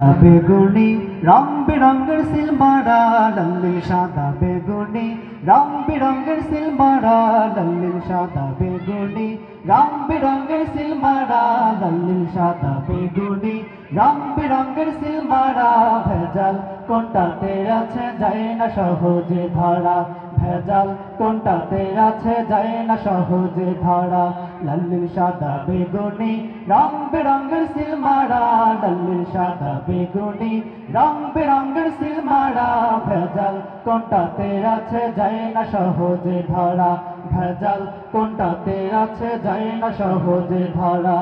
বেগুনি রং বেরঙের সিল মারা লাল্লিল সাদা বেগুনি রং বেরঙের সিল মারা লাল্লিল সাদা বেগুনি রং বেরঙের সিল মারা লাল্লিল সাদা বেগুনি রং বেরঙের সিল মারা ভেজাল কোনটাতে আছে যায় না সহজে ধরা ভেজাল কোনটাতে আছে যায় না সহজে ধরা লাল্লিল সাদা বেগুনি রং বেরঙের সিল মারা লাল্লিল সাদা বেগুনি রং বেরঙের সিল মারা ভেজাল কোনটাতে আছে যায় না সহজে ধরা ভেজাল কোনটাতে আছে যায় না সহজে ধরা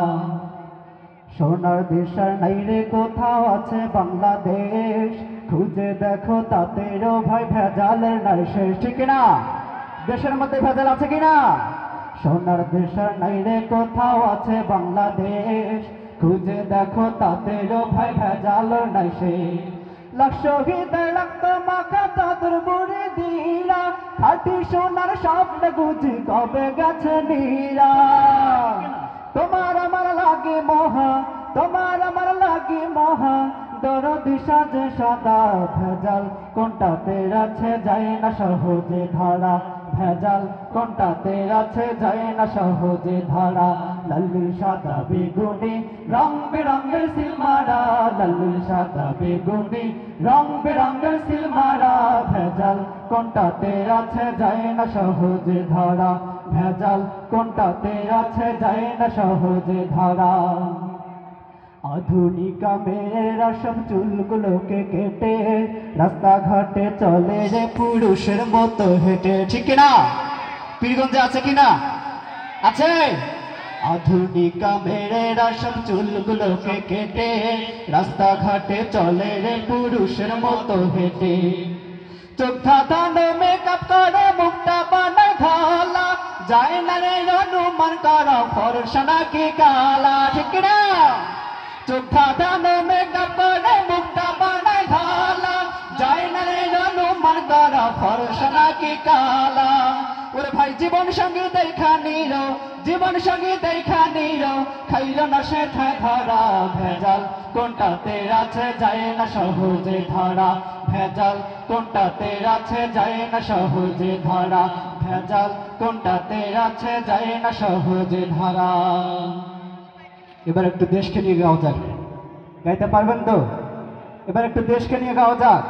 সোনার দেশের নাই রে কোথাও আছে বাংলাদেশ খুঁজে দেখো তাতেরও ভাই ভেজালের নাই শেষ ঠিক না দেশের মধ্যে ভেজাল আছে কিনা সোনার দেশের নাই রে কোথাও আছে বাংলাদেশ খুঁজে দেখো তাতেরও ভাই ভেজালের নাই শেষ লাখ শহীদের রক্ত মাখা চাদর বুড়ি দিরা খাঁটি সোনার স্বপ্ন গুজি কবে গেছে নীরা তোমার আমার লাগে মহা তোমার আমার লাগে মহা দরদি সাজে সদা ভেজাল কোনটাতে আছে যায় না সহজে ধরা ভেজাল কোনটাতে আছে যায় না সহজে ধরা লাল্লিল সাদা বেগুনি রং বেরঙের সিল মারা লাল্লিল সাদা বেগুনি রং বেরঙের সিল মারা ভেজাল কোনটাতে আছে যায় না সহজে ধরা ভেজাল কোনটাতে আছে যায় না সহজে ধরা আধুনিকা মেয়েরা সব চুলগুলোকে কেটে রাস্তাঘাটে চলে রে পুরুষের মতো হেঁটে ঠিক না পীরগঞ্জে আছে কিনা আছে আধুনিকা মেয়েরা সব চুলগুলোকে কেটে রাস্তাঘাটে চলে রে পুরুষের মতো হেঁটে চোখ ধাঁধানো মেকআপ করে মুখটা বানায় ঢালা যায় না রে অনুমান করা ফর্সা নাকি কালা ঠিক না চোখ ধাঁধানো মেকআপ করে মুখটা বানায় ঢালা যায় না রে অনুমান করা ফর্সা নাকি কালা ওরে ভাই জীবন সঙ্গী দেখা নিরো জীবন সঙ্গী দেখা নিরো খাইল না সে ধরা ভেজাল কোনটাতে আছে যায় না সহজে ধরা ভেজাল কোনটাতে আছে যায় না সহজে ধরা ভেজাল কোনটাতে আছে যায় না সহজে ধরা এবার একটু দেশকে নিয়ে গাওয়া যাক গাইতে পারবেন তো এবার একটু দেশকে নিয়ে গাওয়া যাক